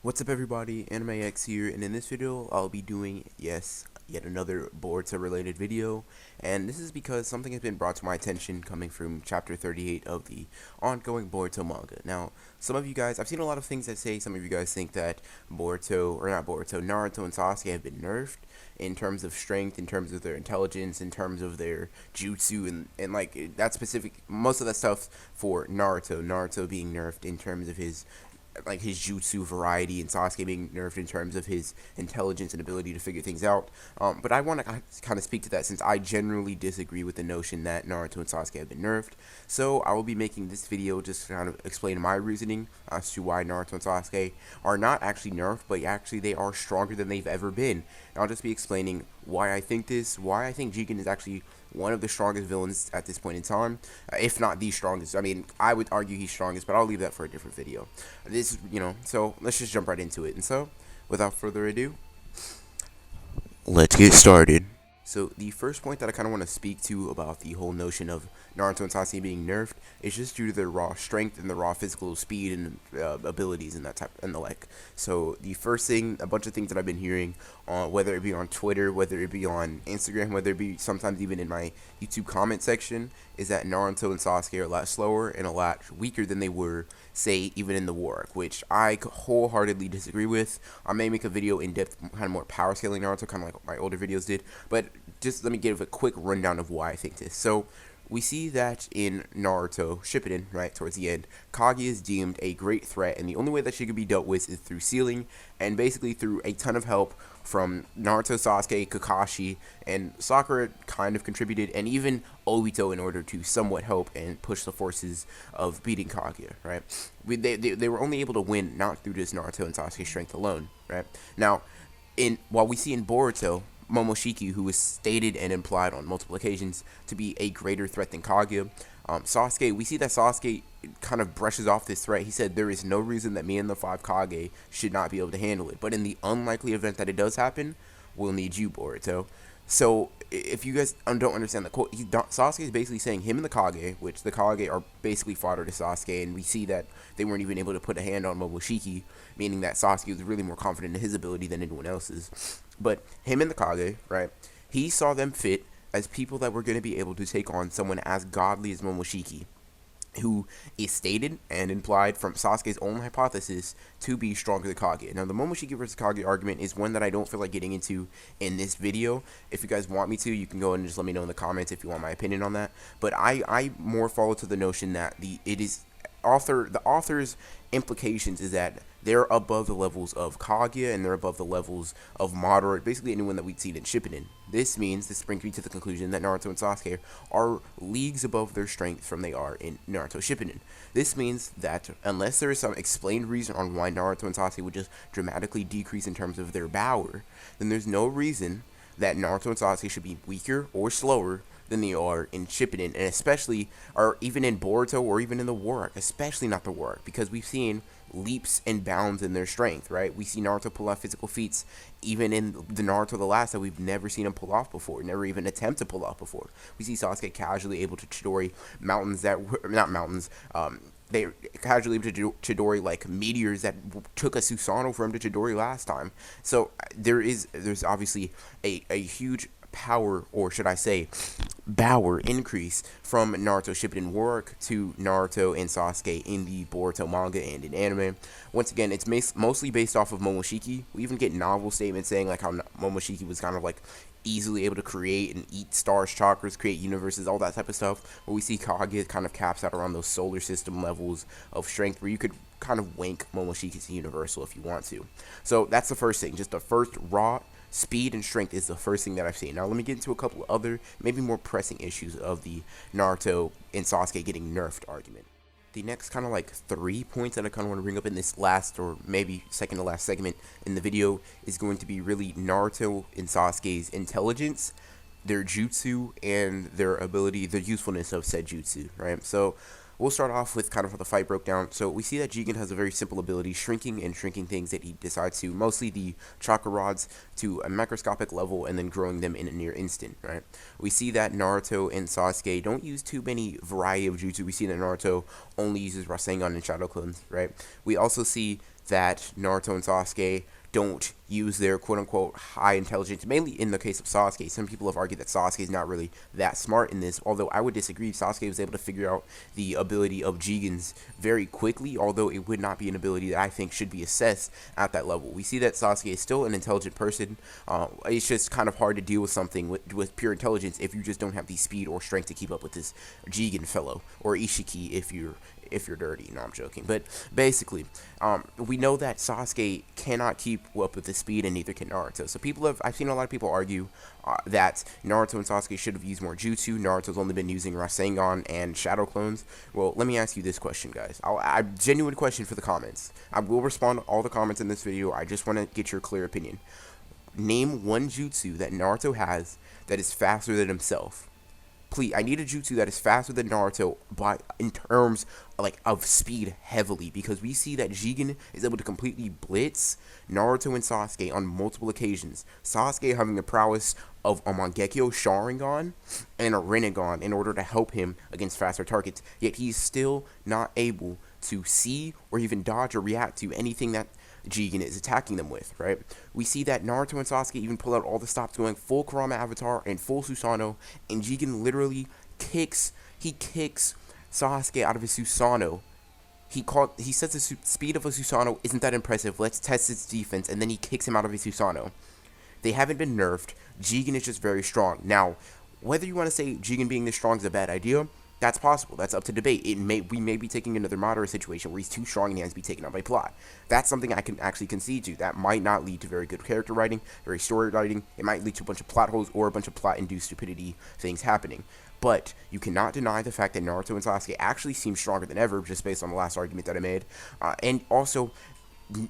What's up everybody, AnimeX here, and in this video I'll be doing, yes, yet another Boruto related video, and this is because something has been brought to my attention coming from chapter 38 of the ongoing Boruto manga. Now, some of you guys, I've seen a lot of things that say some of you guys think that Naruto and Sasuke have been nerfed in terms of strength, in terms of their intelligence, in terms of their jutsu, and like that specific, most of that stuff for Naruto being nerfed in terms of his jutsu variety, and Sasuke being nerfed in terms of his intelligence and ability to figure things out. But I want to kind of speak to that since I generally disagree with the notion that Naruto and Sasuke have been nerfed. So I will be making this video just to kind of explain my reasoning as to why Naruto and Sasuke are not actually nerfed, but actually they are stronger than they've ever been. And I'll just be explaining why I think this, why I think Jigen is actually one of the strongest villains at this point in time, if not the strongest. I mean, I would argue he's strongest, but I'll leave that for a different video. So let's just jump right into it. And so, without further ado, let's get started. So the first point that I kind of want to speak to about the whole notion of Naruto and Sasuke being nerfed is just due to their raw strength and the raw physical speed and abilities and that type and the like. So the first thing, a bunch of things that I've been hearing, whether it be on Twitter, whether it be on Instagram, whether it be sometimes even in my YouTube comment section, is that Naruto and Sasuke are a lot slower and a lot weaker than they were, say, even in the war arc, which I wholeheartedly disagree with. I may make a video in depth, kind of more power scaling Naruto, kind of like my older videos did, but just let me give a quick rundown of why I think this. So we see that in Naruto Shippuden, right, towards the end, Kage is deemed a great threat, and the only way that she could be dealt with is through sealing, and basically through a ton of help from Naruto, Sasuke, Kakashi, and Sakura kind of contributed, and even Obito in order to somewhat help and push the forces of beating Kage, right? They were only able to win not through just Naruto and Sasuke's strength alone, right? Now, while we see in Boruto, Momoshiki, who was stated and implied on multiple occasions to be a greater threat than Kage, Sasuke, we see that Sasuke kind of brushes off this threat. He said, there is no reason that me and the 5 Kage should not be able to handle it. But in the unlikely event that it does happen, we'll need you, Boruto. So, if you guys don't understand the quote, Sasuke is basically saying him and the Kage, which the Kage are basically fodder to Sasuke, and we see that they weren't even able to put a hand on Momoshiki, meaning that Sasuke was really more confident in his ability than anyone else's. But him and the Kage, right, he saw them fit as people that were going to be able to take on someone as godly as Momoshiki, who is stated and implied from Sasuke's own hypothesis to be stronger than Kage. Now, the Momoshiki versus Kage argument is one that I don't feel like getting into in this video. If you guys want me to, you can go and just let me know in the comments if you want my opinion on that. But I more follow to the notion that the author's implications is that they're above the levels of Kaguya and they're above the levels of moderate, basically anyone that we'd seen in Shippuden. This brings me to the conclusion that Naruto and Sasuke are leagues above their strength from they are in Naruto Shippuden. This means that unless there is some explained reason on why Naruto and Sasuke would just dramatically decrease in terms of their power, then there's no reason that Naruto and Sasuke should be weaker or slower than they are in Shippuden, and especially, or even in Boruto, or even in the war arc, especially not the war arc, because we've seen leaps and bounds in their strength, right? We see Naruto pull off physical feats, even in the Naruto the Last, that we've never seen him pull off before, never even attempt to pull off before. We see Sasuke casually able to Chidori mountains that were, not mountains, they casually able to Chidori like meteors that took a Susanoo from him to Chidori last time. So there's obviously a huge power, or should I say power increase from Naruto Shippuden war arc to Naruto and Sasuke in the Boruto manga and in anime. Once again, it's mostly based off of Momoshiki. We even get novel statements saying like how Momoshiki was kind of like easily able to create and eat stars, chakras, create universes, all that type of stuff. But we see Kage kind of caps out around those solar system levels of strength where you could kind of wank Momoshiki's universal if you want to. So that's the first thing, just the first raw speed and strength is the first thing that I've seen. Now let me get into a couple other, maybe more pressing issues of the Naruto and Sasuke getting nerfed argument. The next kind of like 3 points that I kind of want to bring up in this last, or maybe second to last segment in the video, is going to be really Naruto and Sasuke's intelligence, their jutsu, and their ability, the usefulness of said jutsu, right? So we'll start off with kind of how the fight broke down. So we see that Jigen has a very simple ability, shrinking things that he decides to, mostly the chakra rods, to a macroscopic level and then growing them in a near instant, right? We see that Naruto and Sasuke don't use too many variety of jutsu. We see that Naruto only uses Rasengan and Shadow Clones, right? We also see that Naruto and Sasuke don't use their quote-unquote high intelligence, mainly in the case of Sasuke. Some people have argued that Sasuke is not really that smart in this, although I would disagree. Sasuke was able to figure out the ability of Jigen's very quickly, although it would not be an ability that I think should be assessed at that level. We see that Sasuke is still an intelligent person. It's just kind of hard to deal with something with pure intelligence if you just don't have the speed or strength to keep up with this Jigen fellow, or Ishiki if you're dirty. No, I'm joking. But basically, we know that Sasuke cannot keep up with the speed, and neither can Naruto. So I've seen a lot of people argue that Naruto and Sasuke should have used more jutsu. Naruto's only been using Rasengan and Shadow Clones. Well, let me ask you this question, guys. A genuine question for the comments. I will respond to all the comments in this video. I just want to get your clear opinion. Name one jutsu that Naruto has that is faster than himself. Please, I need a jutsu that is faster than Naruto, but in terms of speed heavily, because we see that Jigen is able to completely blitz Naruto and Sasuke on multiple occasions. Sasuke having the prowess of a Mangekyo Sharingan and a Rinnegan in order to help him against faster targets, yet he's still not able to see or even dodge or react to anything that Jigen is attacking them with, right? We see that Naruto and Sasuke even pull out all the stops going full Kurama Avatar and full Susanoo, and Jigen literally kicks Sasuke out of his Susanoo. He says the speed of a Susanoo isn't that impressive, let's test its defense, and then he kicks him out of his Susanoo. They haven't been nerfed. Jigen is just very strong. Now, whether you want to say Jigen being this strong is a bad idea, that's possible. That's up to debate. We may be taking another Madara situation where he's too strong and he has to be taken out by plot. That's something I can actually concede to. That might not lead to very good character writing, very story writing. It might lead to a bunch of plot holes or a bunch of plot-induced stupidity things happening. But you cannot deny the fact that Naruto and Sasuke actually seem stronger than ever, just based on the last argument that I made. And also,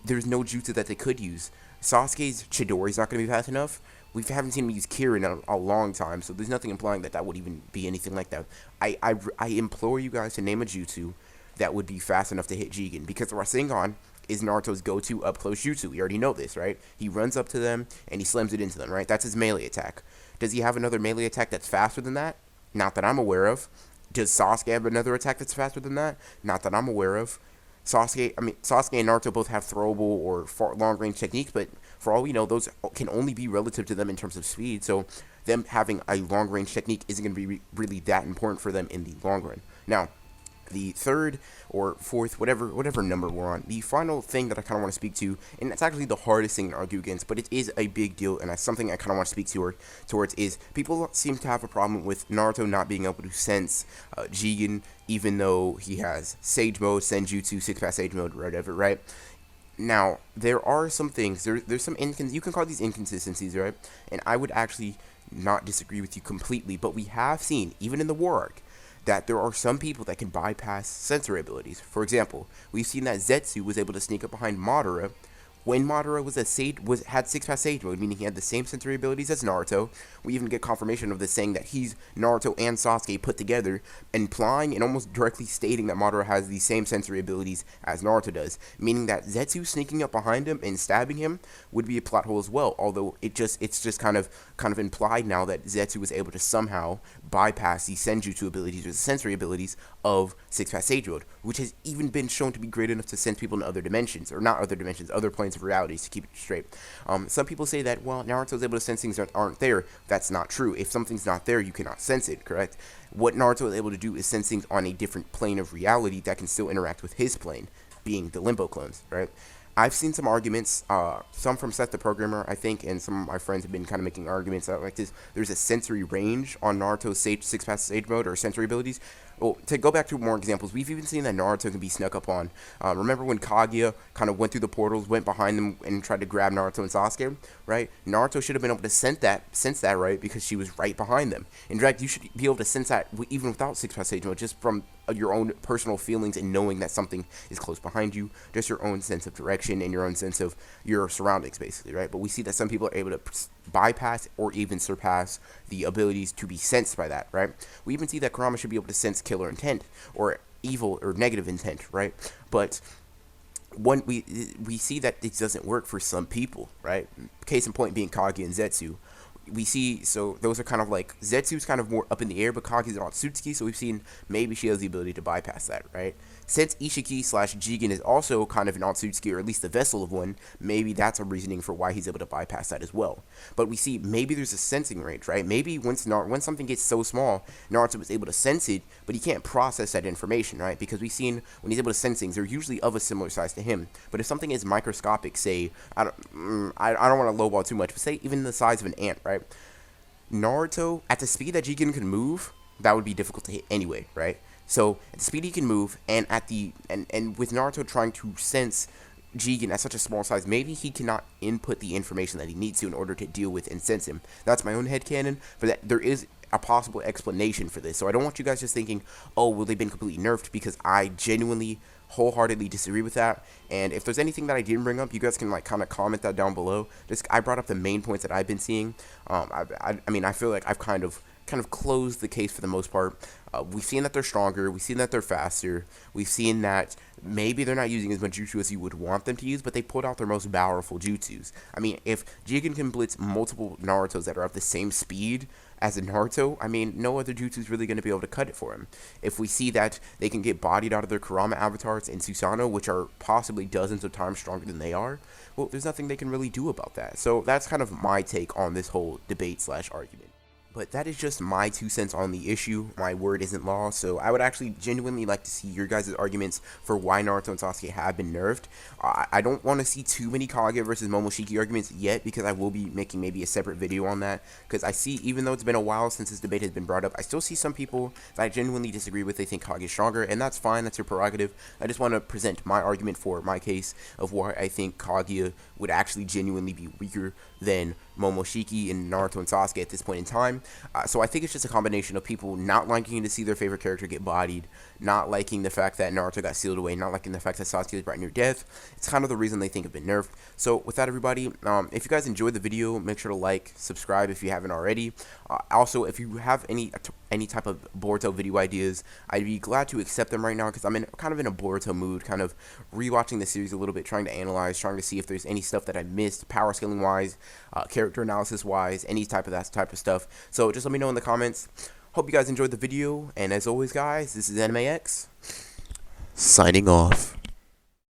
there's no jutsu that they could use. Sasuke's Chidori is not going to be fast enough. We haven't seen him use Kirin in a long time, so there's nothing implying that would even be anything like that. I implore you guys to name a jutsu that would be fast enough to hit Jigen, because the Rasengan is Naruto's go-to up-close jutsu. We already know this, right? He runs up to them, and he slams it into them, right? That's his melee attack. Does he have another melee attack that's faster than that? Not that I'm aware of. Does Sasuke have another attack that's faster than that? Not that I'm aware of. Sasuke and Naruto both have throwable or long-range techniques, but for all we know, those can only be relative to them in terms of speed, so them having a long-range technique isn't going to be really that important for them in the long run. Now, the third or fourth, whatever number we're on, the final thing that I kind of want to speak to, and it's actually the hardest thing to argue against, but it is a big deal, and that's something I kind of want to speak towards, is people seem to have a problem with Naruto not being able to sense Jigen, even though he has Sage Mode, Senjutsu, 6-pass Sage Mode, whatever, right? Now, there are some things, there's some, you can call these inconsistencies, right? And I would actually not disagree with you completely, but we have seen, even in the War Arc, that there are some people that can bypass sensory abilities. For example, we've seen that Zetsu was able to sneak up behind Madara when Madara had 6-pass Sage Mode, meaning he had the same sensory abilities as Naruto. We even get confirmation of this, saying that he's Naruto and Sasuke put together, implying and almost directly stating that Madara has the same sensory abilities as Naruto does, meaning that Zetsu sneaking up behind him and stabbing him would be a plot hole as well, although it's just kind of implied now that Zetsu was able to somehow bypass the Senjutsu abilities or the sensory abilities of 6-pass Sage Mode, which has even been shown to be great enough to sense people in other dimensions, or not other dimensions, other planes of realities, to keep it straight. Some people say that, well, Naruto's able to sense things that aren't there. That's not true. If something's not there, you cannot sense it, correct? What Naruto is able to do is sense things on a different plane of reality that can still interact with his plane, being the Limbo clones, right? I've seen some arguments, some from Seth the Programmer, I think, and some of my friends have been kind of making arguments out like this. There's a sensory range on Naruto's 6-pass Sage Mode, or sensory abilities. Well, to go back to more examples, we've even seen that Naruto can be snuck up on. Remember when Kaguya kind of went through the portals, went behind them, and tried to grab Naruto and Sasuke, right? Naruto should have been able to sense that, right? Because she was right behind them. In fact, you should be able to sense that even without 6-pass Sage Mode, just from your own personal feelings and knowing that something is close behind you, just your own sense of direction and your own sense of your surroundings, basically, right? But we see that some people are able to bypass or even surpass the abilities to be sensed by that, right? We even see that Kurama should be able to sense killer intent or evil or negative intent, right? But we see that it doesn't work for some people, right? Case in point being Kaguya and Zetsu. we see, so those are kind of like, Zetsu's kind of more up in the air, but Kage's an Otsutsuki, so we've seen maybe she has the ability to bypass that, right? Since Ishiki slash Jigen is also kind of an Otsutsuki, or at least the vessel of one, maybe that's a reasoning for why he's able to bypass that as well. But we see maybe there's a sensing range, right? Maybe when something gets so small, Naruto is able to sense it, but he can't process that information, right? Because we've seen when he's able to sense things, they're usually of a similar size to him. But if something is microscopic, say, I don't want to lowball too much, but say even the size of an ant, right? Naruto, at the speed that Jigen can move, that would be difficult to hit anyway, right? So at the speed he can move, and at the and with Naruto trying to sense Jigen at such a small size, maybe he cannot input the information that he needs to in order to deal with and sense him. That's my own headcanon, but that there is a possible explanation for this. So I don't want you guys just thinking, oh, well, they've been completely nerfed, because I genuinely wholeheartedly disagree with that. And if there's anything that I didn't bring up, you guys can like kind of comment that down below. Just, I brought up the main points that I've been seeing. I mean, I feel like I've kind of closed the case for the most part. We've seen that they're stronger, we've seen that they're faster, we've seen that maybe they're not using as much jutsu as you would want them to use, but they pulled out their most powerful jutsus. I mean, if Jigen can blitz multiple Narutos that are of the same speed as a Naruto, I mean, no other jutsu is really going to be able to cut it for him. If we see that they can get bodied out of their Kurama avatars in Susanoo, which are possibly dozens of times stronger than they are, well, there's nothing they can really do about that. So that's kind of my take on this whole debate slash argument. But that is just my 2 cents on the issue. My word isn't law, so I would actually genuinely like to see your guys' arguments for why Naruto and Sasuke have been nerfed. I don't want to see too many Kage versus Momoshiki arguments yet, because I will be making maybe a separate video on that. Because I see, even though it's been a while since this debate has been brought up, I still see some people that I genuinely disagree with. They think Kage is stronger, and that's fine. That's your prerogative. I just want to present my argument for my case of why I think Kage would actually genuinely be weaker than Momoshiki and Naruto and Sasuke at this point in time. So I think it's just a combination of people not liking to see their favorite character get bodied, not liking the fact that Naruto got sealed away, not liking the fact that Sasuke was brought near death. It's kind of the reason they think have been nerfed. So with that, everybody, if you guys enjoyed the video, make sure to like, subscribe if you haven't already. Also, if you have any type of Boruto video ideas, I'd be glad to accept them right now, because I'm kind of in a Boruto mood, kind of rewatching the series a little bit, trying to analyze, trying to see if there's any stuff that I missed, power scaling wise, character analysis wise, any type of stuff. So just let me know in the comments. Hope you guys enjoyed the video, and as always, guys, this is AnimeX, signing off.